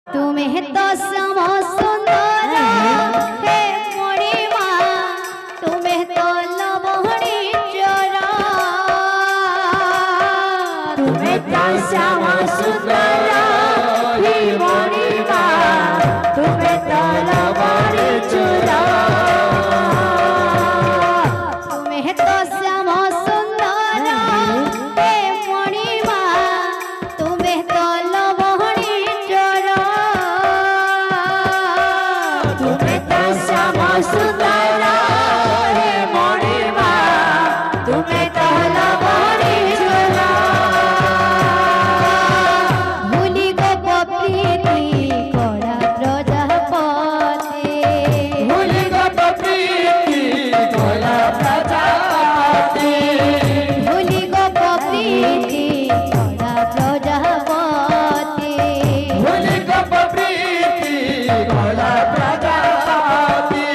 तुम्हें तो समो सुंदर हे मोरी माँ तुम्हें तो लबहणी चोरा तुम्हें तो समो सुंदर हे मोरी माँ तुम्हें तो लबहणी चोरा तुम्हें तो समो सुंदर हे मोरी माँ तुम्हें तो लबहणी चोरा तुम्हें तो समो सुंदर हे मोरी माँ तुम्हें तो लबहणी चोरा भूली गो प्रीति कोड़ा प्रजापति भूली गो प्रीति कोड़ा प्रजापति भूली गो प्रीति कोड़ा प्रजापति भूली गो प्रीति कोड़ा प्रजापति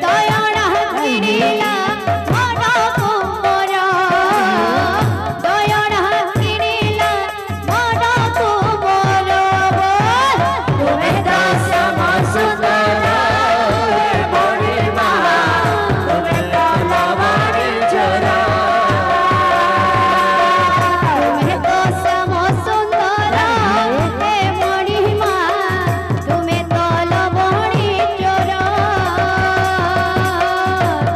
दयाड़ा किणिला मन कुमर दयाड़ा किणिला मन कुमर तुम्हें तो समो सुंदर हे मोरी माँ तुम्हें तो लबहणी चोरा तुम्हें तो समो सुंदर हे मोरी माँ तुम्हें तो लबहणी चोरा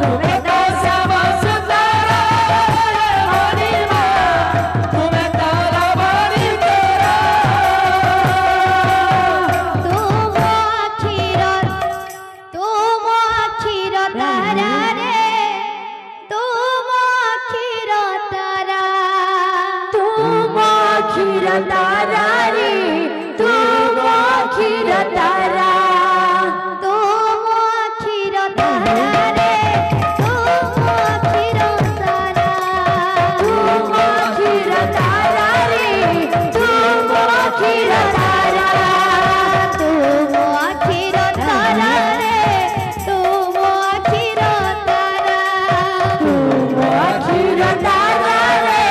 तुम्हें तो समो सुंदर हे मोरी माँ तुम्हें तो लबहणी चोरा तुम अखिर तारा रे तुम अखिर तारा तुम अखिर तारा रे तुम अखिर तारा तुम अखिर तारा रे तुम अखिर तारा तुम अखिर तारा रे तुम अखिर तारा तुम अखिर तारा रे तुम अखिर तारा तुम अखिर तारा रे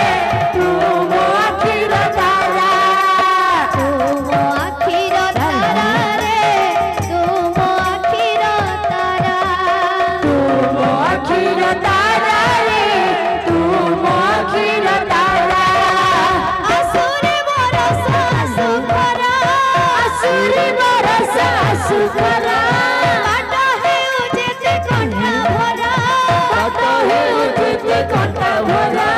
तुम अखिर तारा तुम अखिर तारा रे तुम अखिर तारा तुम अखिर तारा रे तुम अखिर तारा असुरे बरसा सुखरा असुरी बरसा सुखरा काट हेउ जेते कंठा भरा कत हेउछि कଣ୍ଟା भरा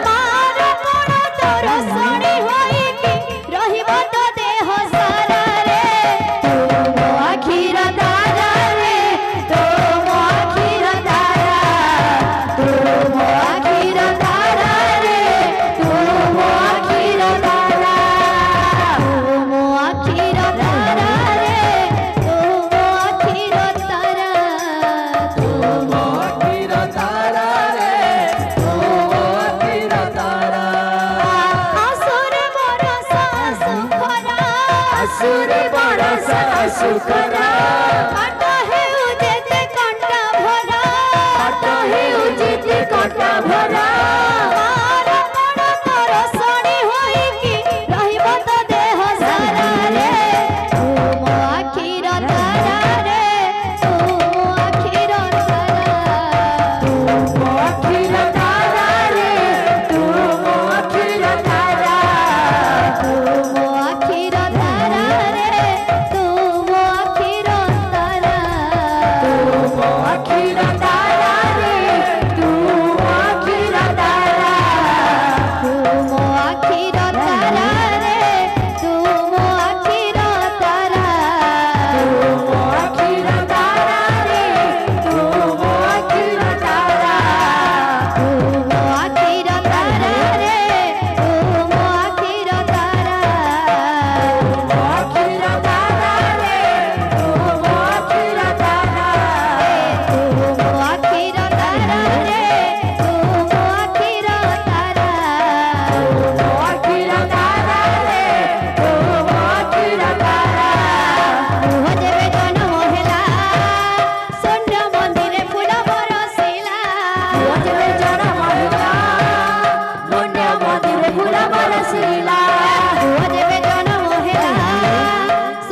मार कोण तोर सणी होइकी रहिब तो देह सारा रे तुम अखिर तारा रे तुम अखिर तारा तुम अखिर तारा रे तुम अखिर तारा तुम अखिर तारा रे तुम अखिर तारा तुम अखिर तारा रे तुम अखिर तारा असुरे बरसा सुखरा असुरी बरसा सुखरा काट हेउ जेते कंठा भरा कत हेउछि कଣ୍ଟା भरा मार कोण तोर सणी होइकी रहिब तो देह सारा रे तुम अखिर तारा रे तुम अखिर तारा तुम अखिर तारा रे तुम अखिर तारा तुम अखिर तारा रे तुम अखिर तारा तुम अखिर तारा रे तुम अखिर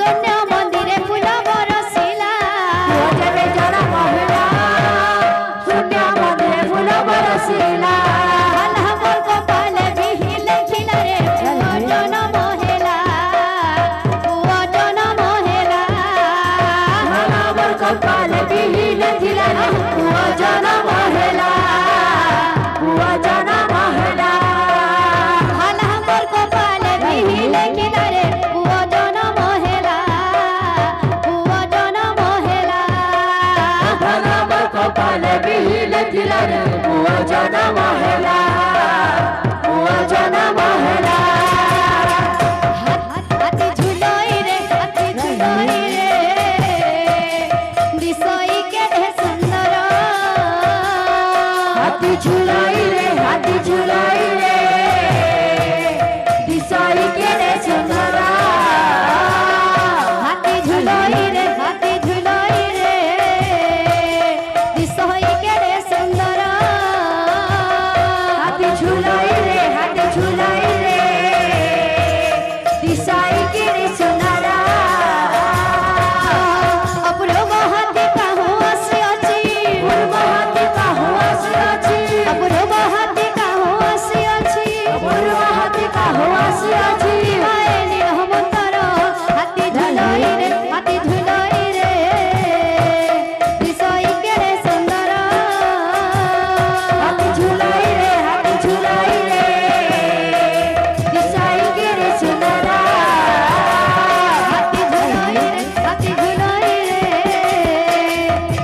ଶୂନ୍ୟ ମନ୍ଦିରେ ଫୁଲ ବରସିଲା ପୁଅ ଯେବେ ଜନ୍ମ ହେଲା ଶୂନ୍ୟ ମନ୍ଦିରେ ଫୁଲ ବରସିଲା ଆଲ୍ଲାହ ମୋର କପାଳେ ବିହି ଲେଖିଲା ରେ ପୁଅ ଜନମ ହେଲା ପୁଅ ଜନମ ହେଲା ମୋର କପାଳେ ବିହି ଲେଖିଲା ରେ ପୁଅ ଜନ୍ମ ହେଲା ପୁଅ ଜନ୍ମ ହେଲା ଆଲ୍ଲାହ ମୋର କପାଳେ ବିହି ଲେଖିଲା ରେ ପୁଅ ଜନମ ହେଲା ପୁଅ ଜନମ ହେଲା ମୋର କପାଳେ ବିହି ଲେଖିଲା ରେ ପୁଅ ଜନ୍ମ ହେଲା ପୁଅ ଜନ୍ମ ହେଲା ହାତୀ ଝୁଲଇ ରେ ଦିଶଇ କେଡ଼େ ସୁନ୍ଦର ହାତୀ ଝୁଲାଇ ରେ ଦିଶାଇ କେଡ଼େ ସୁନ୍ଦର ହାତୀ ଝୁଲଇ ରେ ଦିଶଇ କେଡ଼େ ସୁନ୍ଦର ହାତୀ ଝୁଲାଇ ରେ ଦିଶାଇ କେଡ଼େ ସୁନ୍ଦର ଅପୂର୍ବ ହାତୀ କାହୁଁ ଆସିଅଛି ପୂର୍ବ ହାତୀ କାହୁଁ ଆସିଅଛି ଅପୂର୍ବ ହାତୀ କାହୁଁ ଆସିଅଛି ପୂର୍ବ ହାତୀ କାହୁଁ ଆସିଅଛି ହାୟ ନିରହମତର ହାତୀ ଝୁଲଇ ରେ ଦିଶଇ କେଡ଼େ ସୁନ୍ଦର ହାତୀ ଝୁଲାଇ ରେ ଦିଶାଇ କେଡ଼େ ସୁନ୍ଦର ହାତୀ ଝୁଲଇ ରେ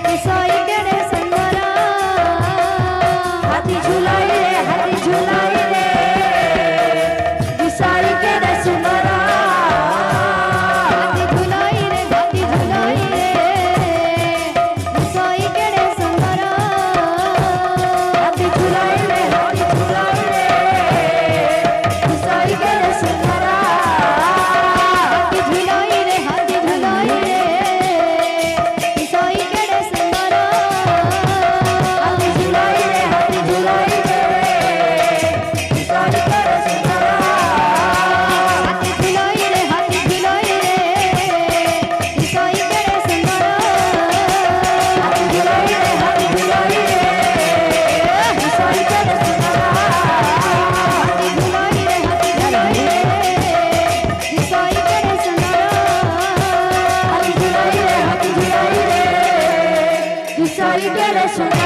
ଦିଶଇ କେଡ଼େ ସୁନ୍ଦର ହାତୀ ଝୁଲାଇ ରେ ଦିଶାଇ କେଡ଼େ ସୁନ୍ଦର ହାତୀ ଝୁଲଇ ରେ ଦିଶଇ କେଡ଼େ ସୁନ୍ଦର ହାତୀ ଝୁଲାଇ ରେ ଦିଶାଇ କେଡ଼େ ସୁନ୍ଦର ହାତୀ ଝୁଲଇ ରେ ଦିଶଇ କେଡ଼େ ସୁନ୍ଦର ହାତୀ ଝୁଲାଇ ରେ ଦିଶାଇ କେଡ଼େ ସୁନ୍ଦର ହାତୀ ଝୁଲଇ ରେ ଦିଶଇ କେଡ଼େ ସୁନ୍ଦର ହାତୀ ଝୁଲାଇ ରେ ଦିଶାଇ କେଡ଼େ ସୁନ୍ଦର ହାତୀ ଝୁଲଇ ରେ ଦିଶଇ କେଡ଼େ ସୁନ୍ଦର ହାତୀ ଝୁଲାଇ ରେ ଦିଶାଇ କେଡ଼େ ସୁନ୍ଦର